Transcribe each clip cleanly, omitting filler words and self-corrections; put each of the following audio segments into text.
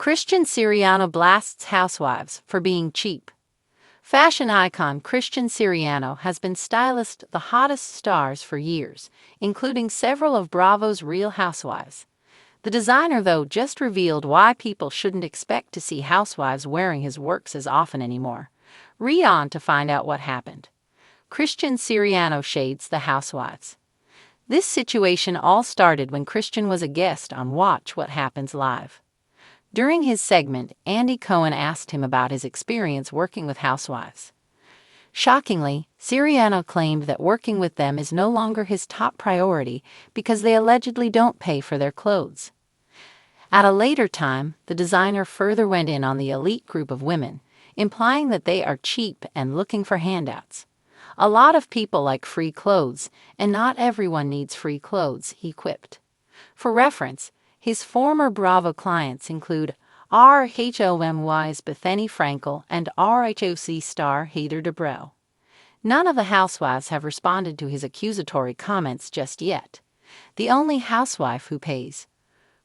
Christian Siriano blasts Housewives for being cheap. Fashion icon Christian Siriano has been stylist the hottest stars for years, including several of Bravo's Real Housewives. The designer, though, just revealed why people shouldn't expect to see housewives wearing his works as often anymore. Read on to find out what happened. Christian Siriano shades the housewives. This situation all started when Christian was a guest on Watch What Happens Live. During his segment, Andy Cohen asked him about his experience working with housewives. Shockingly, Siriano claimed that working with them is no longer his top priority because they allegedly don't pay for their clothes. At a later time, the designer further went in on the elite group of women, implying that they are cheap and looking for handouts. "A lot of people like free clothes, and not everyone needs free clothes," he quipped. For reference, his former Bravo clients include RHOMY's Bethany Frankel and RHOC star Heather Dubrow. None of the housewives have responded to his accusatory comments just yet. The only housewife who pays.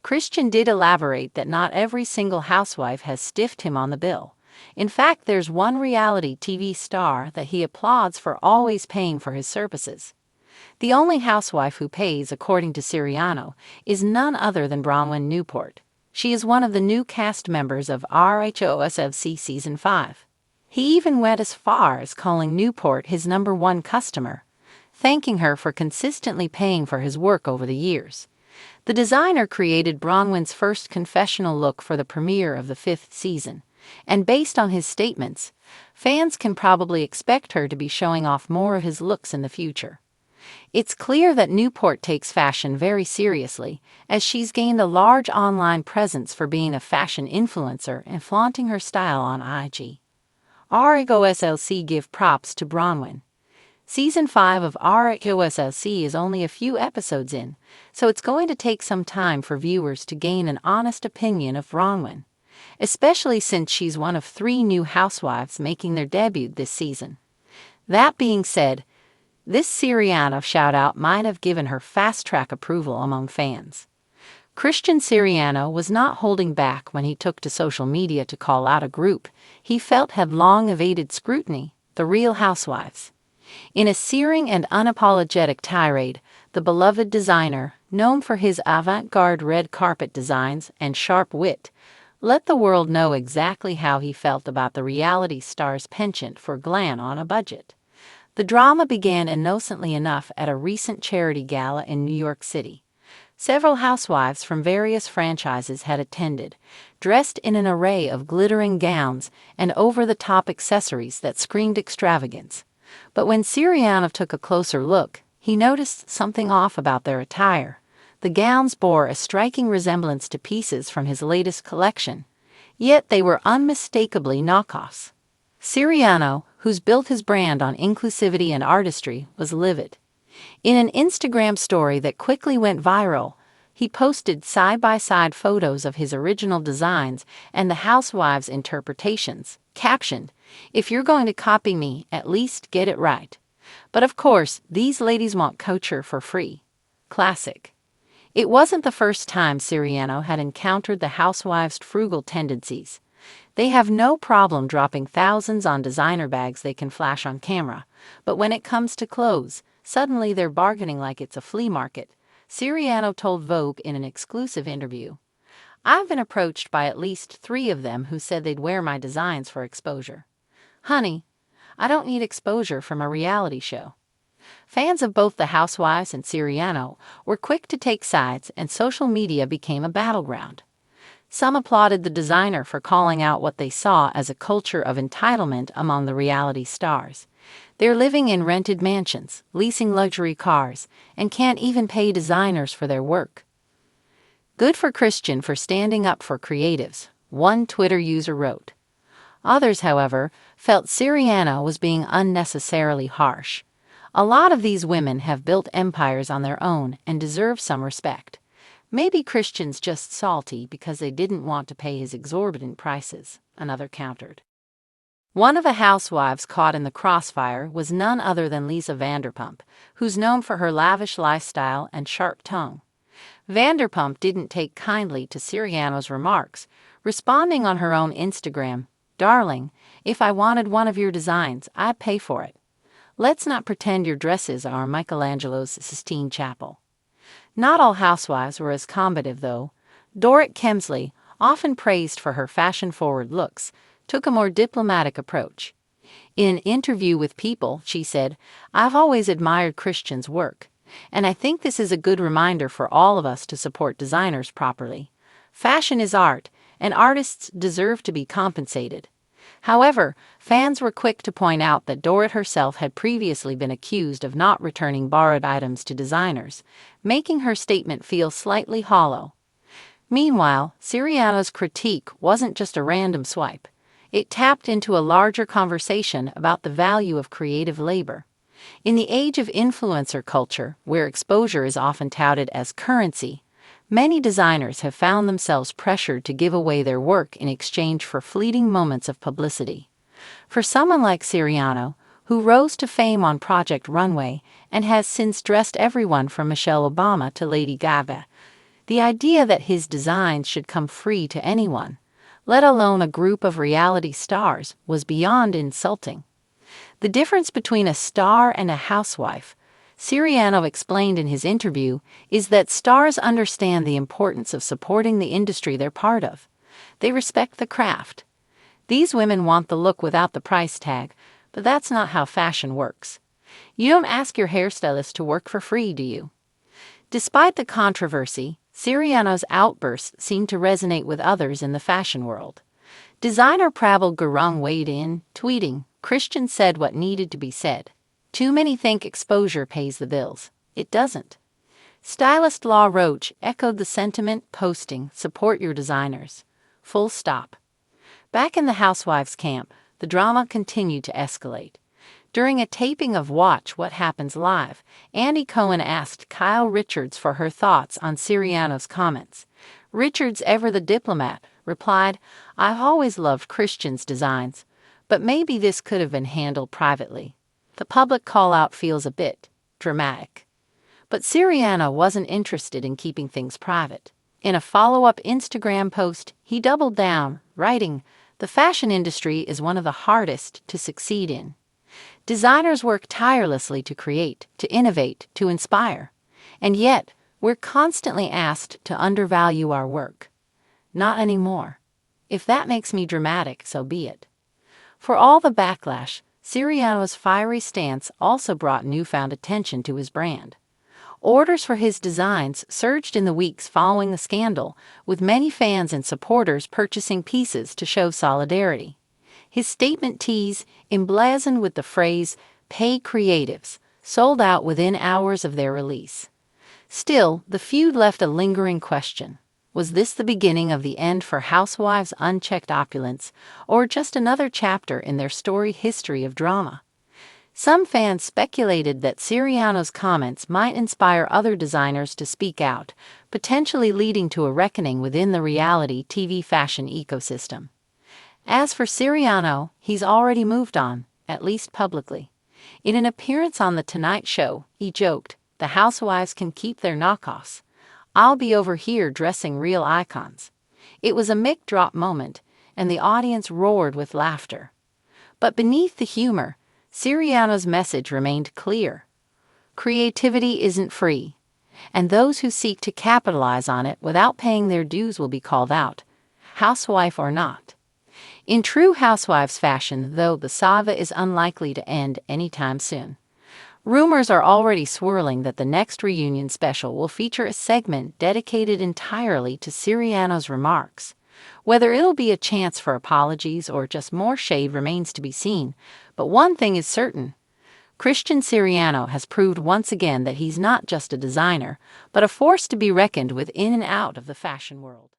Christian did elaborate that not every single housewife has stiffed him on the bill. In fact, there's one reality TV star that he applauds for always paying for his services. The only housewife who pays, according to Siriano, is none other than Bronwyn Newport. She is one of the new cast members of RHOSFC Season 5. He even went as far as calling Newport his #1 customer, thanking her for consistently paying for his work over the years. The designer created Bronwyn's first confessional look for the premiere of the 5th season, and based on his statements, fans can probably expect her to be showing off more of his looks in the future. It's clear that Newport takes fashion very seriously, as she's gained a large online presence for being a fashion influencer and flaunting her style on IG. RHOSLC give props to Bronwyn. Season 5 of RHOSLC is only a few episodes in, so it's going to take some time for viewers to gain an honest opinion of Bronwyn, especially since she's one of 3 new housewives making their debut this season. That being said, this Siriano shout-out might have given her fast-track approval among fans. Christian Siriano was not holding back when he took to social media to call out a group he felt had long evaded scrutiny, the Real Housewives. In a searing and unapologetic tirade, the beloved designer, known for his avant-garde red carpet designs and sharp wit, let the world know exactly how he felt about the reality star's penchant for glam on a budget. The drama began innocently enough at a recent charity gala in New York City. Several housewives from various franchises had attended, dressed in an array of glittering gowns and over-the-top accessories that screamed extravagance. But when Siriano took a closer look, he noticed something off about their attire. The gowns bore a striking resemblance to pieces from his latest collection, yet they were unmistakably knockoffs. Siriano, who's built his brand on inclusivity and artistry, was livid. In an Instagram story that quickly went viral, he posted side-by-side photos of his original designs and the housewives' interpretations, captioned, "If you're going to copy me, at least get it right." But of course, these ladies want couture for free. Classic. It wasn't the first time Siriano had encountered the housewives' frugal tendencies. They have no problem dropping thousands on designer bags they can flash on camera, but when it comes to clothes, suddenly they're bargaining like it's a flea market, Siriano told Vogue in an exclusive interview. "I've been approached by at least 3 of them who said they'd wear my designs for exposure. Honey, I don't need exposure from a reality show." Fans of both the housewives and Siriano were quick to take sides, and social media became a battleground. Some applauded the designer for calling out what they saw as a culture of entitlement among the reality stars. They're living in rented mansions, leasing luxury cars, and can't even pay designers for their work. Good for Christian for standing up for creatives, one Twitter user wrote. Others, however, felt Siriano was being unnecessarily harsh. A lot of these women have built empires on their own and deserve some respect. Maybe Christian's just salty because they didn't want to pay his exorbitant prices, another countered. One of the housewives caught in the crossfire was none other than Lisa Vanderpump, who's known for her lavish lifestyle and sharp tongue. Vanderpump didn't take kindly to Siriano's remarks, responding on her own Instagram, "Darling, if I wanted one of your designs, I'd pay for it. Let's not pretend your dresses are Michelangelo's Sistine Chapel." Not all housewives were as combative, though. Dorrit Kemsley, often praised for her fashion-forward looks, took a more diplomatic approach. In an interview with People, she said, "I've always admired Christian's work, and I think this is a good reminder for all of us to support designers properly. Fashion is art, and artists deserve to be compensated." However, fans were quick to point out that Dorrit herself had previously been accused of not returning borrowed items to designers, making her statement feel slightly hollow. Meanwhile, Siriano's critique wasn't just a random swipe. It tapped into a larger conversation about the value of creative labor. In the age of influencer culture, where exposure is often touted as currency, many designers have found themselves pressured to give away their work in exchange for fleeting moments of publicity. For someone like Siriano, who rose to fame on Project Runway and has since dressed everyone from Michelle Obama to Lady Gaga, the idea that his designs should come free to anyone, let alone a group of reality stars, was beyond insulting. The difference between a star and a housewife, Siriano explained in his interview, is that stars understand the importance of supporting the industry they're part of. They respect the craft. These women want the look without the price tag, but that's not how fashion works. You don't ask your hairstylist to work for free, do you? Despite the controversy, Siriano's outbursts seemed to resonate with others in the fashion world. Designer Prabal Gurung weighed in, tweeting, "Christian said what needed to be said. Too many think exposure pays the bills. It doesn't." Stylist Law Roach echoed the sentiment, posting, "Support your designers. Full stop." Back in the Housewives camp, the drama continued to escalate. During a taping of Watch What Happens Live, Andy Cohen asked Kyle Richards for her thoughts on Siriano's comments. Richards, ever the diplomat, replied, "I've always loved Christian's designs, but maybe this could have been handled privately. The public call-out feels a bit dramatic." But Siriano wasn't interested in keeping things private. In a follow-up Instagram post, he doubled down, writing, "The fashion industry is one of the hardest to succeed in. Designers work tirelessly to create, to innovate, to inspire. And yet, we're constantly asked to undervalue our work. Not anymore. If that makes me dramatic, so be it." For all the backlash, Siriano's fiery stance also brought newfound attention to his brand. Orders for his designs surged in the weeks following the scandal, with many fans and supporters purchasing pieces to show solidarity. His statement tees, emblazoned with the phrase, "Pay creatives," sold out within hours of their release. Still, the feud left a lingering question. Was this the beginning of the end for Housewives' unchecked opulence, or just another chapter in their storied history of drama? Some fans speculated that Siriano's comments might inspire other designers to speak out, potentially leading to a reckoning within the reality TV fashion ecosystem. As for Siriano, he's already moved on, at least publicly. In an appearance on The Tonight Show, he joked, "The housewives can keep their knockoffs. I'll be over here dressing real icons." It was a mic-drop moment, and the audience roared with laughter. But beneath the humor, Siriano's message remained clear. Creativity isn't free, and those who seek to capitalize on it without paying their dues will be called out, housewife or not. In true Housewives fashion, though, the saga is unlikely to end anytime soon. Rumors are already swirling that the next reunion special will feature a segment dedicated entirely to Siriano's remarks. Whether it'll be a chance for apologies or just more shade remains to be seen, but one thing is certain. Christian Siriano has proved once again that he's not just a designer, but a force to be reckoned with in and out of the fashion world.